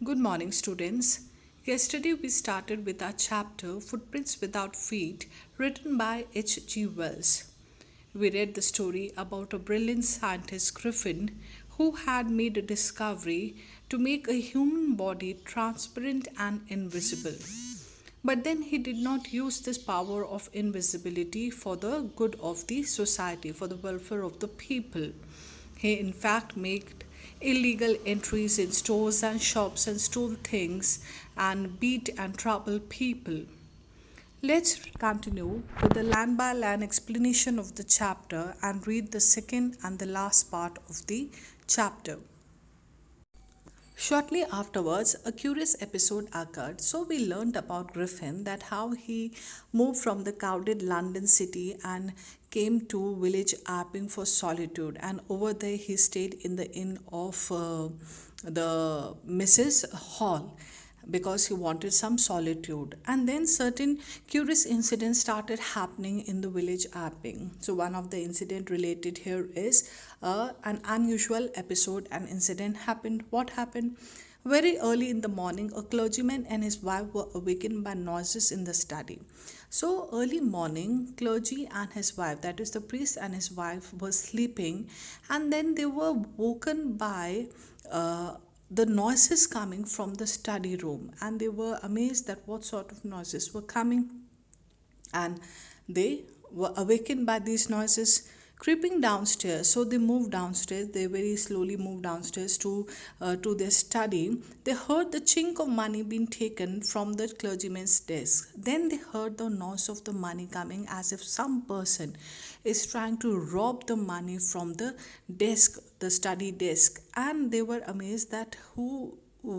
Good morning, students. Yesterday we started with our chapter Footprints Without Feet, written by H.G. Wells. We read the story about a brilliant scientist, Griffin, who had made a discovery to make a human body transparent and invisible. But then he did not use this power of invisibility for the good of the society, for the welfare of the people. He, in fact, made illegal entries in stores and shops and stole things and beat and trouble people. Let's continue with the line by line explanation of the chapter and read the second and the last part of the chapter. Shortly afterwards, a curious episode occurred. So we learned about Griffin, that how he moved from the crowded London city and came to village Apping for solitude, and over there he stayed in the inn of the Mrs. Hall because he wanted some solitude. And then certain curious incidents started happening in the village Apping. So one of the incident related here is an unusual episode. An incident happened. What happened? Very early in the morning, a clergyman and his wife were awakened by noises in the study. So early morning, clergy and his wife, that is the priest and his wife, were sleeping, and then they were woken by the noises coming from the study room, and they were amazed that what sort of noises were coming, and they were awakened by these noises creeping downstairs. So they moved downstairs. They very slowly moved downstairs to their study. They heard the chink of money being taken from the clergyman's desk. Then they heard the noise of the money coming, as if some person is trying to rob the money from the desk, the study desk. And they were amazed that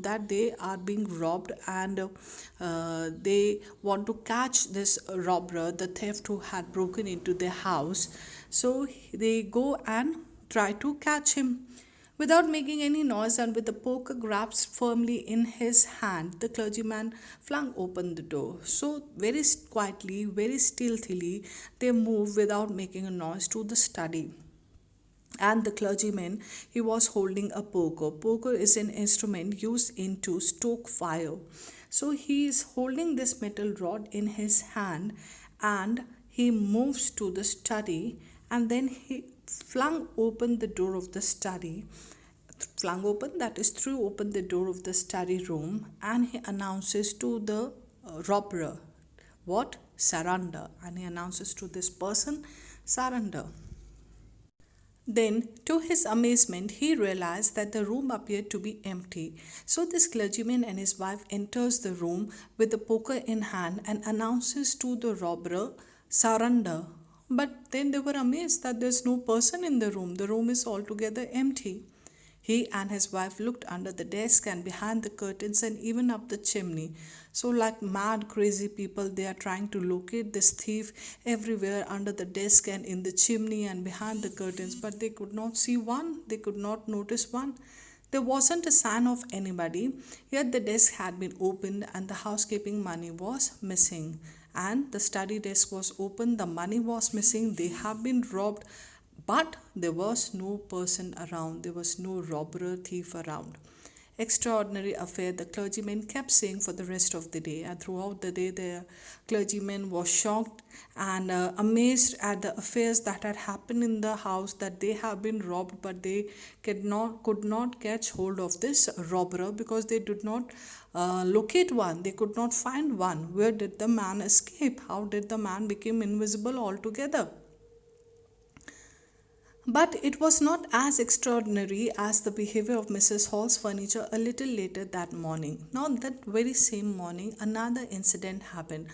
that they are being robbed, and they want to catch this robber, the theft who had broken into their house. So they go and try to catch him. Without making any noise and with the poker grasped firmly in his hand, the clergyman flung open the door. So very quietly, very stealthily, they move without making a noise to the study. And the clergyman, he was holding a poker is an instrument used in to stoke fire. So he is holding this metal rod in his hand, and he moves to the study, and then he flung open the door of the study, flung open, that is, threw open the door of the study room, and he announces to the robber, what? Surrender. And he announces to this person, surrender. Then, to his amazement, he realized that the room appeared to be empty. So this clergyman and his wife enters the room with the poker in hand and announces to the robber, surrender. But then they were amazed that there's no person in the room. The room is altogether empty. He and his wife looked under the desk and behind the curtains and even up the chimney. So, like mad, crazy people, they are trying to locate this thief everywhere, under the desk and in the chimney and behind the curtains, but they could not see one, they could not notice one. There wasn't a sign of anybody, yet the desk had been opened and the housekeeping money was missing. And the study desk was open, the money was missing, they have been robbed, but there was no person around, there was no robber thief around. Extraordinary affair, the clergyman kept saying for the rest of the day, and throughout the day the clergyman was shocked and amazed at the affairs that had happened in the house, that they have been robbed, but they could not catch hold of this robber because they did not locate one, they could not find one. Where did the man escape? How did the man become invisible altogether? But it was not as extraordinary as the behavior of Mrs. Hall's furniture a little later that morning. Now, that very same morning, another incident happened.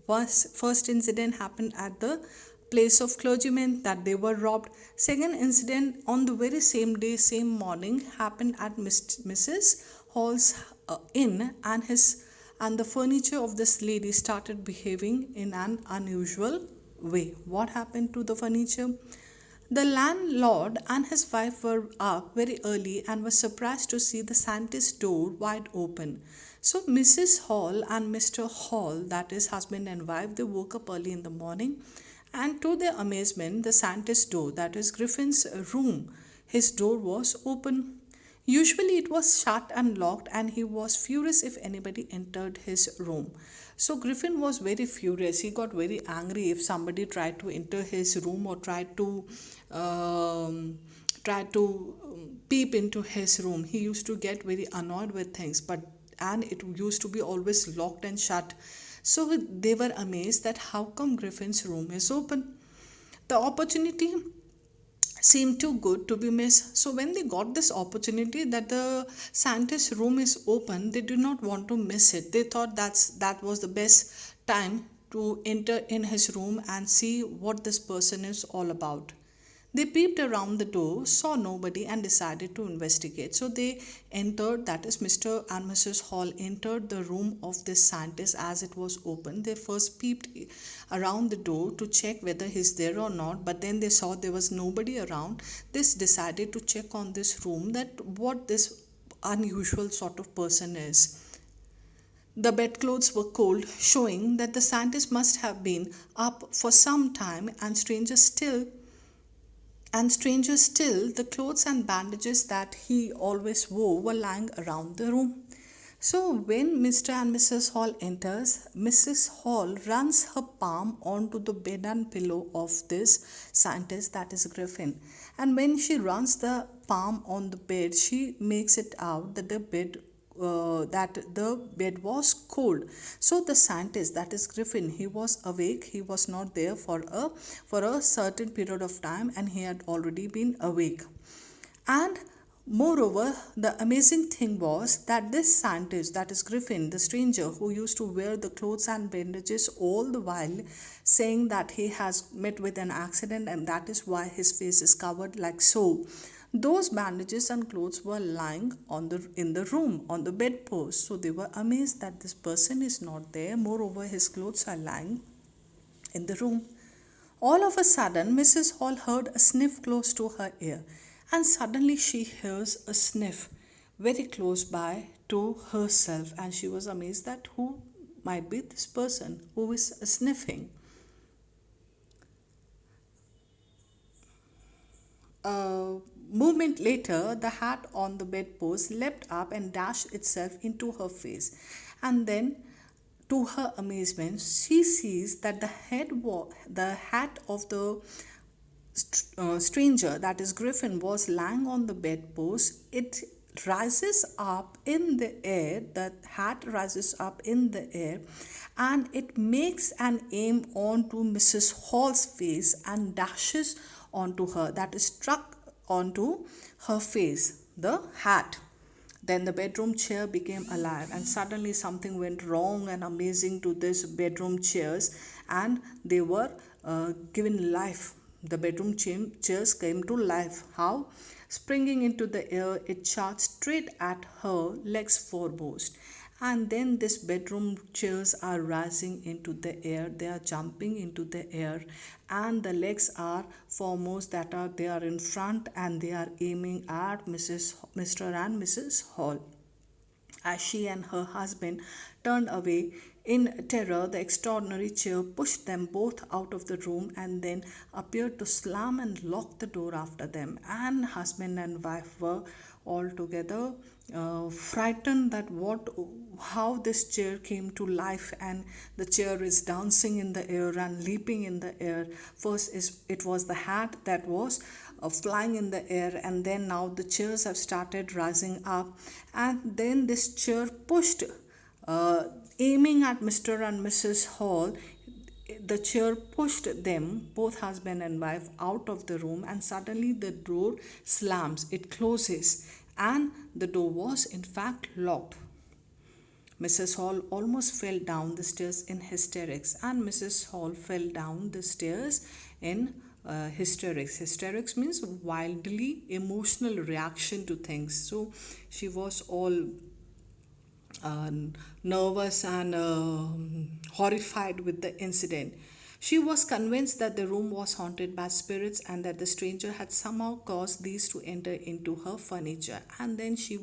First incident happened at the place of clergymen, that they were robbed. Second incident on the very same day, same morning, happened at Mrs. Hall's inn, and the furniture of this lady started behaving in an unusual way. What happened to the furniture? The landlord and his wife were up very early and were surprised to see the scientist's door wide open. So Mrs. Hall and Mr. Hall, that is husband and wife, they woke up early in the morning, and to their amazement, the scientist's door, that is Griffin's room, his door was open. Usually it was shut and locked, and he was furious if anybody entered his room. So Griffin was very furious. He got very angry if somebody tried to enter his room or um, tried to peep into his room. He used to get very annoyed with things, and it used to be always locked and shut. So they were amazed that how come Griffin's room is open. The opportunity seemed too good to be missed. So when they got this opportunity that the scientist's room is open, they did not want to miss it. They thought that was the best time to enter in his room and see what this person is all about. They peeped around the door, saw nobody, and decided to investigate. So they entered, that is, Mr. and Mrs. Hall entered the room of this scientist as it was open. They first peeped around the door to check whether he's there or not, but then they saw there was nobody around. They decided to check on this room, that what this unusual sort of person is. The bedclothes were cold, showing that the scientist must have been up for some time, and stranger still, the clothes and bandages that he always wore were lying around the room. So when Mr. and Mrs. Hall enters, Mrs. Hall runs her palm onto the bed and pillow of this scientist, that is Griffin. And when she runs the palm on the bed, she makes it out that the bed was cold. So the scientist, that is Griffin, he was awake. He was not there for a certain period of time, and he had already been awake. And moreover, the amazing thing was that this scientist, that is Griffin, the stranger who used to wear the clothes and bandages all the while, saying that he has met with an accident and that is why his face is covered like so. Those bandages and clothes were lying in the room on the bedpost. So they were amazed that this person is not there. Moreover, his clothes are lying in the room. All of a sudden, Mrs. Hall heard a sniff close to her ear, and suddenly she hears a sniff very close by to herself, and she was amazed that who might be this person who is sniffing. A moment later, the hat on the bedpost leapt up and dashed itself into her face, and then, to her amazement, she sees that the hat of the stranger, that is Griffin, was lying on the bedpost. It rises up in the air, the hat rises up in the air, and it makes an aim onto Mrs. Hall's face and dashes onto her, that is struck onto her face, the hat. Then the bedroom chair became alive, and suddenly something went wrong and amazing to this bedroom chairs, and they were given life. The bedroom chairs came to life. How? Springing into the air, it charged straight at her legs foremost. And then these bedroom chairs are rising into the air. They are jumping into the air, and the legs are foremost. They are in front, and they are aiming at Mr. and Mrs. Hall. As she and her husband turned away in terror, the extraordinary chair pushed them both out of the room and then appeared to slam and lock the door after them. And husband and wife were altogether frightened that how this chair came to life, and the chair is dancing in the air and leaping in the air. First it was the hat that was flying in the air, and then now the chairs have started rising up, and then this chair pushed aiming at Mr. and Mrs. Hall. The chair pushed them, both husband and wife, out of the room, and suddenly the door slams, it closes, and the door was in fact locked. Mrs. Hall almost fell down the stairs in hysterics, and Mrs. Hall fell down the stairs in hysterics. Hysterics means wildly emotional reaction to things. So she was all uh, nervous and horrified with the incident. She was convinced that the room was haunted by spirits and that the stranger had somehow caused these to enter into her furniture. And then she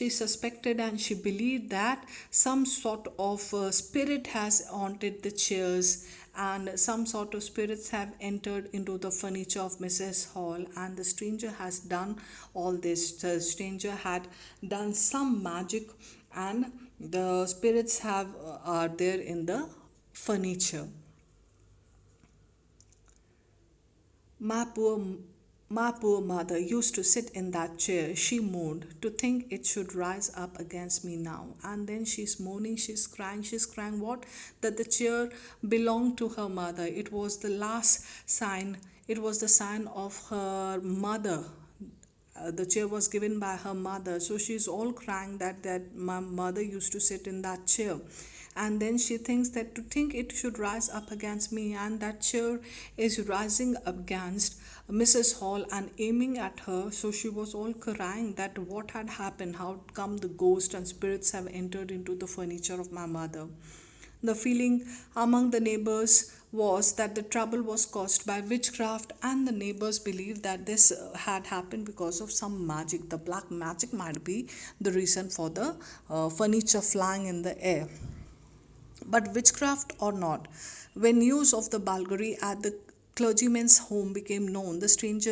suspected and she believed that some sort of spirit has haunted the chairs, and some sort of spirits have entered into the furniture of Mrs. Hall, and the stranger has done all this. The stranger had done some magic, and the spirits have are there in the furniture. My poor, my poor mother used to sit in that chair. She moaned, to think it should rise up against me now. And then she's moaning, she's crying, she's crying. What? That the chair belonged to her mother. It was the last sign, it was the sign of her mother. The chair was given by her mother, so she's all crying that my mother used to sit in that chair. And then she thinks that, to think it should rise up against me, and that chair is rising against Mrs. Hall and aiming at her. So she was all crying that what had happened, how come the ghost and spirits have entered into the furniture of my mother. The feeling among the neighbors was that the trouble was caused by witchcraft, and the neighbors believed that this had happened because of some magic. The black magic might be the reason for the furniture flying in the air. But witchcraft or not, when news of the Balgari at the clergyman's home became known, the strange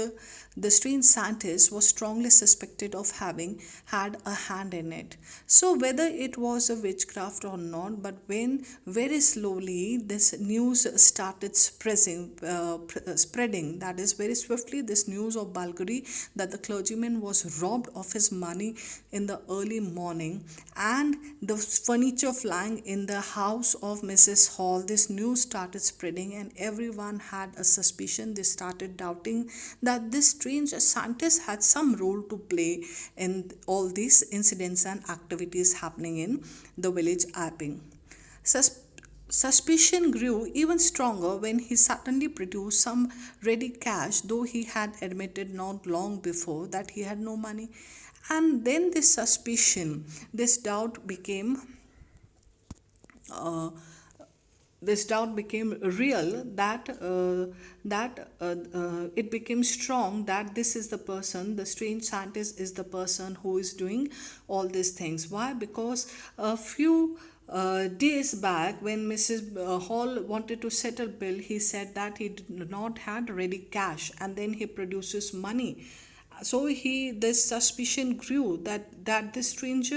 scientist was strongly suspected of having had a hand in it. So whether it was a witchcraft or not, but when very slowly this news started spreading, that is very swiftly, this news of Balgari that the clergyman was robbed of his money in the early morning, and the furniture flying in the house of Mrs. Hall, this news started spreading, and everyone had a suspicion. They started doubting that this strange scientist had some role to play in all these incidents and activities happening in the village Apping. Suspicion grew even stronger when he suddenly produced some ready cash, though he had admitted not long before that he had no money. And then this suspicion, this doubt became uh, real, that it became strong, that this is the person, the strange scientist is the person who is doing all these things. Why? Because a few days back, when Mrs. Hall wanted to settle bill, he said that he did not had ready cash, and then he produces money. So he this suspicion grew that this strange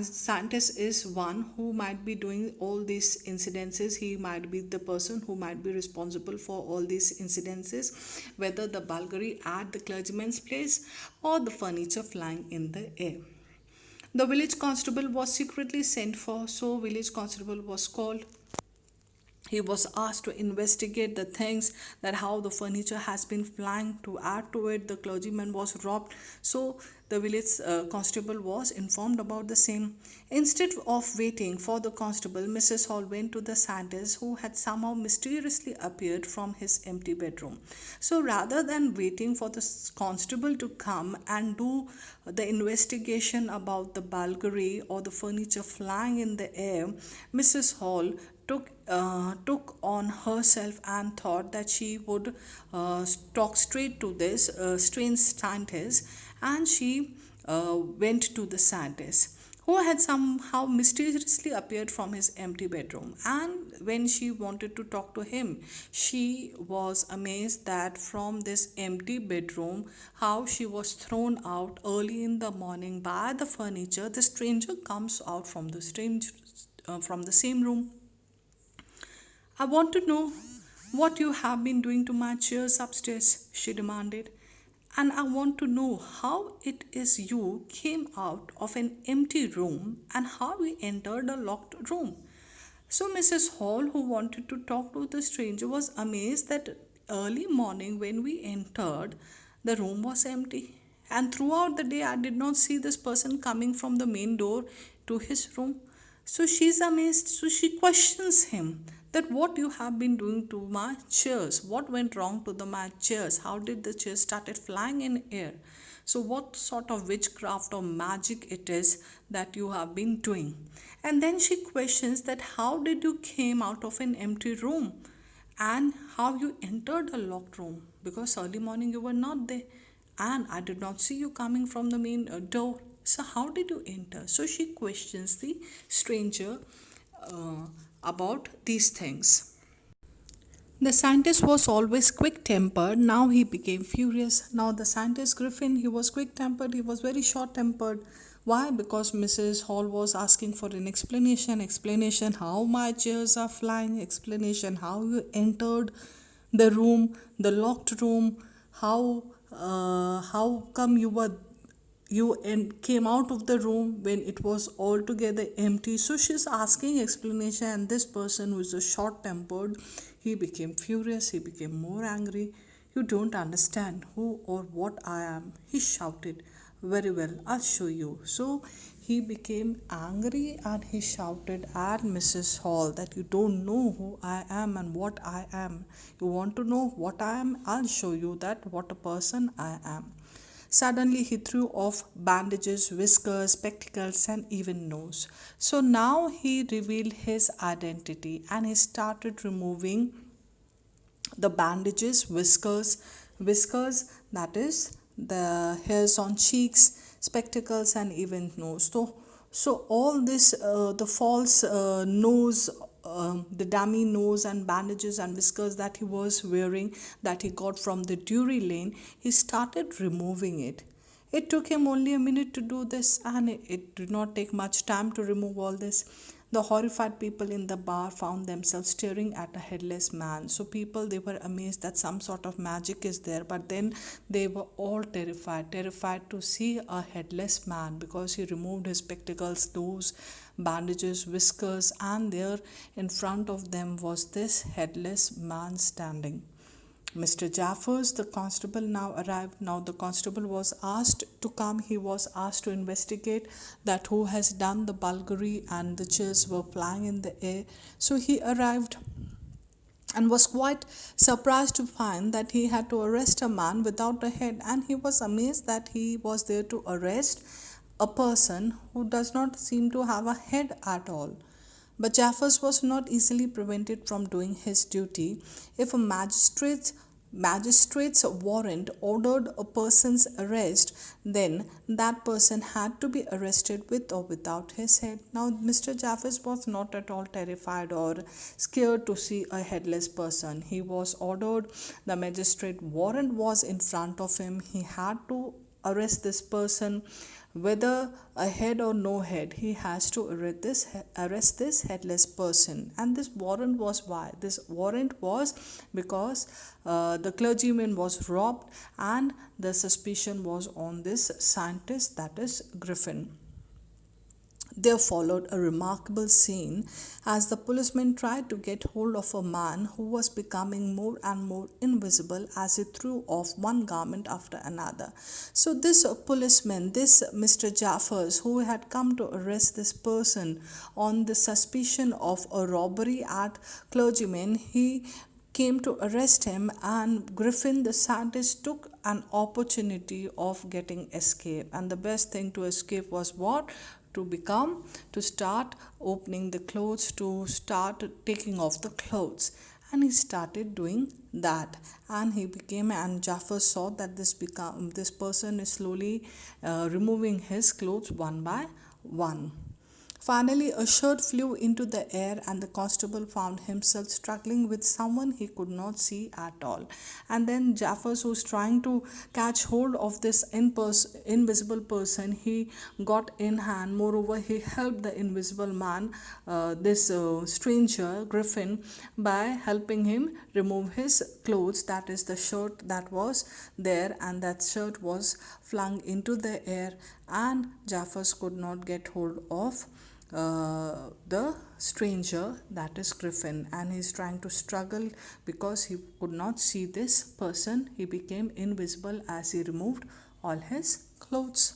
scientist is one who might be doing all these incidences. He might be the person who might be responsible for all these incidences, whether the Bulgari at the clergyman's place or the furniture flying in the air. The village constable was secretly sent for, so village constable was called. He was asked to investigate the things, that how the furniture has been flying. To add to it, the clergyman was robbed, so the village constable was informed about the same. Instead of waiting for the constable, Mrs. Hall went to the scientist, who had somehow mysteriously appeared from his empty bedroom. So rather than waiting for the constable to come and do the investigation about the Bulgari or the furniture flying in the air, Mrs. Hall took on herself and thought that she would talk straight to this strange scientist, and she went to the scientist, who had somehow mysteriously appeared from his empty bedroom. And when she wanted to talk to him, she was amazed that from this empty bedroom, how she was thrown out early in the morning by the furniture, the stranger comes out from the same room. I want to know what you have been doing to my chairs upstairs, she demanded. And I want to know how it is you came out of an empty room and how you entered a locked room. So Mrs. Hall, who wanted to talk to the stranger, was amazed that early morning when we entered, the room was empty. And throughout the day, I did not see this person coming from the main door to his room. So she's amazed. So she questions him that what you have been doing to my chairs, what went wrong to my chairs, how did the chairs started flying in air. So what sort of witchcraft or magic it is that you have been doing. And then she questions that how did you came out of an empty room, and how you entered a locked room, because early morning you were not there, and I did not see you coming from the main door. So how did you enter? So she questions the stranger uh, about these things. The scientist was always quick tempered. Now he became furious. Now, the scientist Griffin, he was quick tempered, he was very short tempered. Why? Because Mrs. Hall was asking for an explanation how my chairs are flying, explanation how you entered the room, the locked room, how come came out of the room when it was altogether empty. So she's asking explanation, and this person who is a short tempered, he became furious, he became more angry. You don't understand who or what I am, he shouted. Very well, I'll show you. So he became angry and he shouted at Mrs. Hall that you don't know who I am and what I am. You want to know what I am? I'll show you that what a person I am. Suddenly, he threw off bandages, whiskers, spectacles, and even nose. So now he revealed his identity and he started removing the bandages, whiskers, that is the hairs on cheeks, spectacles, and even nose. So all this, the false nose, the dummy nose and bandages and whiskers that he was wearing, that he got from the Drury Lane, he started removing it. It took him only a minute to do this, and it did not take much time to remove all this. The horrified people in the bar found themselves staring at a headless man. So people, they were amazed that some sort of magic is there, but then they were all terrified to see a headless man, because he removed his spectacles, nose, bandages, whiskers, and there in front of them was this headless man standing. Mr. Jaffers, the constable, now arrived. Now the constable was asked to come. He was asked to investigate that who has done the bulgari, and the chairs were flying in the air. So he arrived and was quite surprised to find that he had to arrest a man without a head, and he was amazed that he was there to arrest a person who does not seem to have a head at all. But Jaffers was not easily prevented from doing his duty. If a magistrate's warrant ordered a person's arrest, then that person had to be arrested with or without his head. Now, Mr. Jaffers was not at all terrified or scared to see a headless person. He was ordered, the magistrate warrant was in front of him. He had to arrest this person, whether a head or no head. He has to arrest this headless person. And this warrant was why? This warrant was because the clergyman was robbed, and the suspicion was on this scientist, that is Griffin. There followed a remarkable scene as the policeman tried to get hold of a man who was becoming more and more invisible as he threw off one garment after another. So this policeman, this Mr. Jaffers, who had come to arrest this person on the suspicion of a robbery at clergyman, he came to arrest him, and Griffin the scientist took an opportunity of getting escape. And the best thing to escape was what? To start opening the clothes, to start taking off the clothes. And he started doing that, and Jaffer saw that this person is slowly removing his clothes one by one. Finally, a shirt flew into the air, and the constable found himself struggling with someone he could not see at all. And then Jaffers was trying to catch hold of this invisible person. He got in hand. Moreover, he helped the invisible man, this stranger, Griffin, by helping him remove his clothes, that is the shirt that was there, and that shirt was flung into the air, and Jaffers could not get hold of the stranger, that is Griffin, and he's trying to struggle because he could not see this person. He became invisible as he removed all his clothes.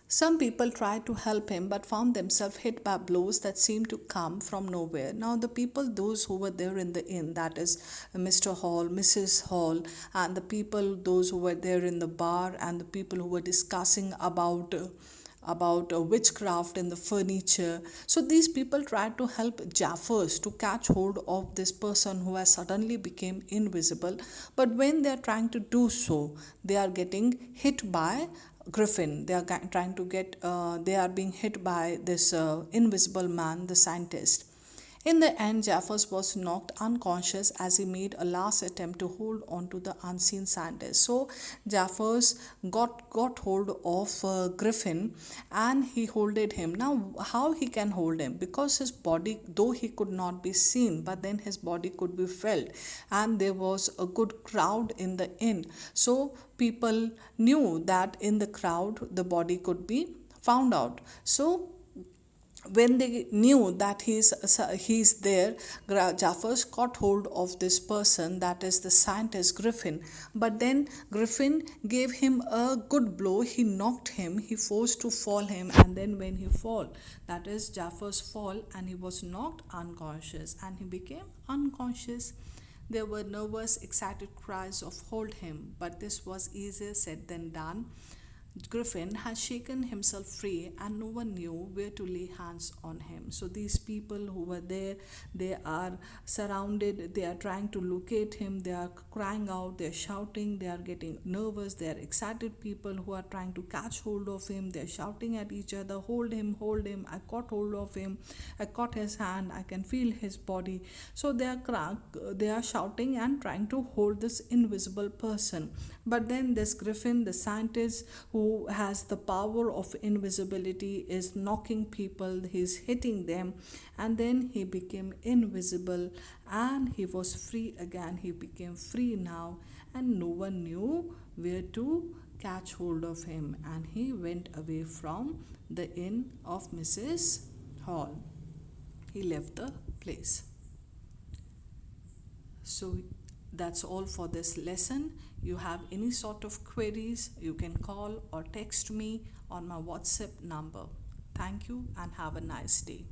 Some people tried to help him but found themselves hit by blows that seemed to come from nowhere. Now, the people, those who were there in the inn, that is Mr. Hall, Mrs. Hall, and the people, those who were there in the bar, and the people who were discussing about witchcraft in the furniture. So these people tried to help Jaffers to catch hold of this person who has suddenly become invisible. But when they are trying to do so, they are getting hit by Griffin. They are being hit by this invisible man, the scientist. In the end, Jaffers was knocked unconscious as he made a last attempt to hold on to the unseen scientist. So Jaffers got hold of Griffin, and he holded him. Now, how he can hold him? Because his body, though he could not be seen, but then his body could be felt, and there was a good crowd in the inn. So people knew that in the crowd the body could be found out. So when they knew that he's there, Jaffers caught hold of this person, that is the scientist Griffin. But then Griffin gave him a good blow. He knocked him, he forced to fall him, and then when he fall, that is Jaffers fall, and he was knocked unconscious, and he became unconscious. There were nervous, excited cries of hold him, but this was easier said than done. Griffin had shaken himself free, and no one knew where to lay hands on him. So these people who were there, they are surrounded, they are trying to locate him, they are crying out, they are shouting, they are getting nervous, they are excited people who are trying to catch hold of him, they are shouting at each other, hold him, I caught hold of him, I caught his hand, I can feel his body. So they are shouting and trying to hold this invisible person. But then this Griffin, the scientist who has the power of invisibility, is knocking people, he's hitting them, and then he became invisible and he was free again. He became free now, and no one knew where to catch hold of him, and he went away from the inn of Mrs. Hall. He left the place. So that's all for this lesson. You have any sort of queries, you can call or text me on my WhatsApp number. Thank you and have a nice day.